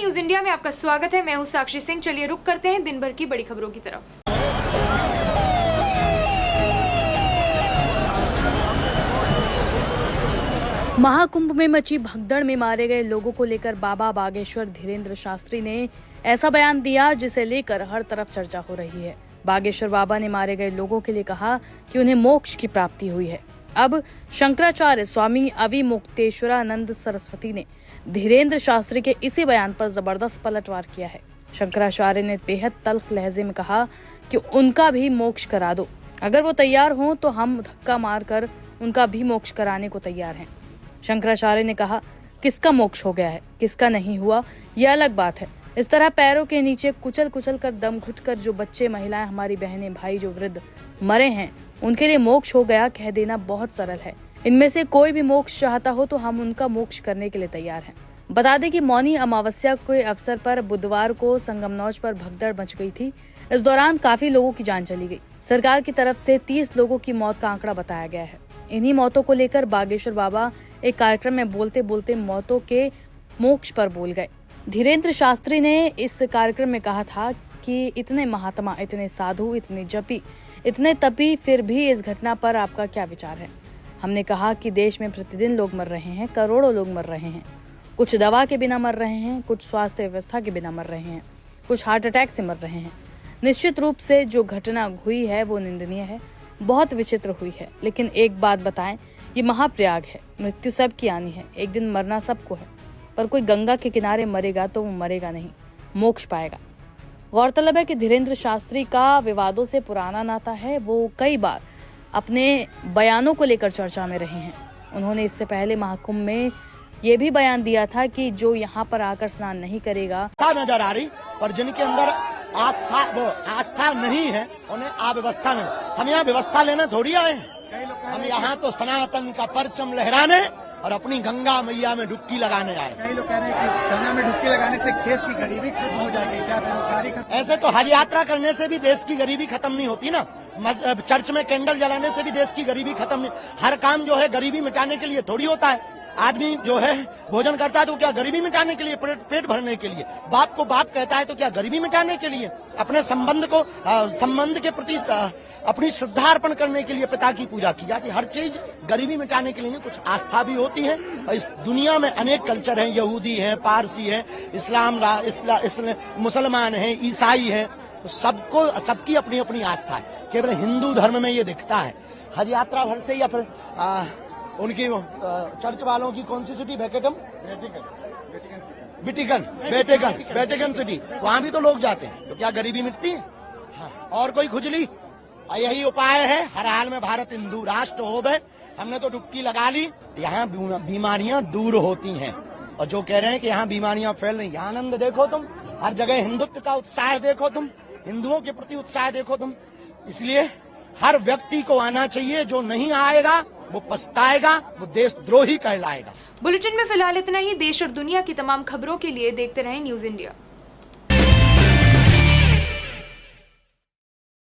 News India में आपका स्वागत है। मैं हूं साक्षी सिंह। चलिए रुक करते हैं दिन भर की बड़ी खबरों की तरफ। महाकुंभ में मची भगदड़ में मारे गए लोगों को लेकर बाबा बागेश्वर धीरेन्द्र शास्त्री ने ऐसा बयान दिया जिसे लेकर हर तरफ चर्चा हो रही है। बागेश्वर बाबा ने मारे गए लोगों के लिए कहा कि उन्हें मोक्ष की प्राप्ति हुई है। अब शंकराचार्य स्वामी अविमुक्तेश्वरानंद सरस्वती ने धीरेन्द्र शास्त्री के इसी बयान पर जबरदस्त पलटवार किया है। शंकराचार्य ने बेहद तल्ख लहजे में कहा कि उनका भी मोक्ष करा दो, अगर वो तैयार हों तो हम धक्का मारकर उनका भी मोक्ष कराने को तैयार हैं। शंकराचार्य ने कहा, किसका मोक्ष हो गया है, किसका नहीं हुआ, ये अलग बात है। इस तरह पैरों के नीचे कुचल कुचल कर दम घुटकर जो बच्चे, महिलाएं, हमारी बहनें, भाई जो वृद्ध मरे हैं, उनके लिए मोक्ष हो गया कह देना बहुत सरल है। इनमें से कोई भी मोक्ष चाहता हो तो हम उनका मोक्ष करने के लिए तैयार हैं। बता दें कि मौनी अमावस्या के अवसर पर बुधवार को संगमनौज पर भगदड़ मच गई थी। इस दौरान काफी लोगों की जान चली गई। सरकार की तरफ से 30 लोगों की मौत का आंकड़ा बताया गया है। इन्हीं मौतों को लेकर बागेश्वर बाबा एक कार्यक्रम में बोलते बोलते मौतों के मोक्ष पर बोल गए। धीरेन्द्र शास्त्री ने इस कार्यक्रम में कहा था कि इतने महात्मा, इतने साधु, इतने जपी, इतने तपी, फिर भी इस घटना पर आपका क्या विचार है। हमने कहा कि देश में प्रतिदिन लोग मर रहे हैं, करोड़ों लोग मर रहे हैं। कुछ दवा के बिना मर रहे हैं, कुछ स्वास्थ्य व्यवस्था के बिना मर रहे हैं, कुछ हार्ट अटैक से मर रहे हैं। निश्चित रूप से जो घटना हुई है वो निंदनीय है, बहुत विचित्र हुई है। लेकिन एक बात बताएं, ये महाप्रयाग है, मृत्यु सबकी आनी है, एक दिन मरना सबको है। पर कोई गंगा के किनारे मरेगा तो वो मरेगा नहीं, मोक्ष पाएगा। गौरतलब है कि धीरेन्द्र शास्त्री का विवादों से पुराना नाता है। वो कई बार अपने बयानों को लेकर चर्चा में रहे हैं। उन्होंने इससे पहले महाकुंभ में ये भी बयान दिया था कि जो यहाँ पर आकर स्नान नहीं करेगा, नजर आ रही, पर जिनके अंदर आस्था नहीं है उन्हें अव्यवस्था नहीं। हम यहाँ व्यवस्था लेने थोड़ी आए हैं। हम यहाँ तो सनातन का परचम लहराने और अपनी गंगा मैया में डुबकी लगाने आए। कई लोग कह रहे हैं कि गंगा में डुबकी लगाने से देश की गरीबी खत्म हो जाएगी, क्या बेरोजगारी खत्म? ऐसे तो हज यात्रा करने से भी देश की गरीबी खत्म नहीं होती ना। चर्च में कैंडल जलाने से भी देश की गरीबी खत्म नहीं। हर काम जो है गरीबी मिटाने के लिए थोड़ी होता है। आदमी जो है भोजन करता है तो क्या गरीबी मिटाने के लिए, पेट भरने के लिए? बाप को बाप कहता है तो क्या गरीबी मिटाने के लिए? अपने संबंध के प्रति अपनी श्रद्धा अर्पण करने के लिए पिता की पूजा की जाती है। हर चीज गरीबी मिटाने के लिए नहीं, कुछ आस्था भी होती है। और इस दुनिया में अनेक कल्चर हैं, यहूदी हैं, पारसी हैं, मुसलमान हैं, ईसाई हैं, तो सबकी अपनी अपनी आस्था है। केवल हिंदू धर्म में ये दिखता है। हज यात्रा भर से या फिर उनकी चर्च वालों की कौन सी सिटी? वेटिकन सिटी, वहां भी तो लोग जाते हैं। तो क्या गरीबी मिटती है? हाँ। और कोई खुजली? यही उपाय है, हर हाल में भारत हिंदू राष्ट्र हो गए। हमने तो डुबकी लगा ली, यहाँ बीमारियां दूर होती हैं। और जो कह रहे हैं कि यहाँ बीमारियां फैल रही, आनंद देखो तुम, हर जगह हिंदुत्व का उत्साह देखो तुम, हिंदुओं के प्रति उत्साह देखो तुम। इसलिए हर व्यक्ति को आना चाहिए। जो नहीं आएगा वो पछताएगा, वो देशद्रोही कहलाएगा। बुलेटिन में फिलहाल इतना ही। देश और दुनिया की तमाम खबरों के लिए देखते रहें न्यूज इंडिया।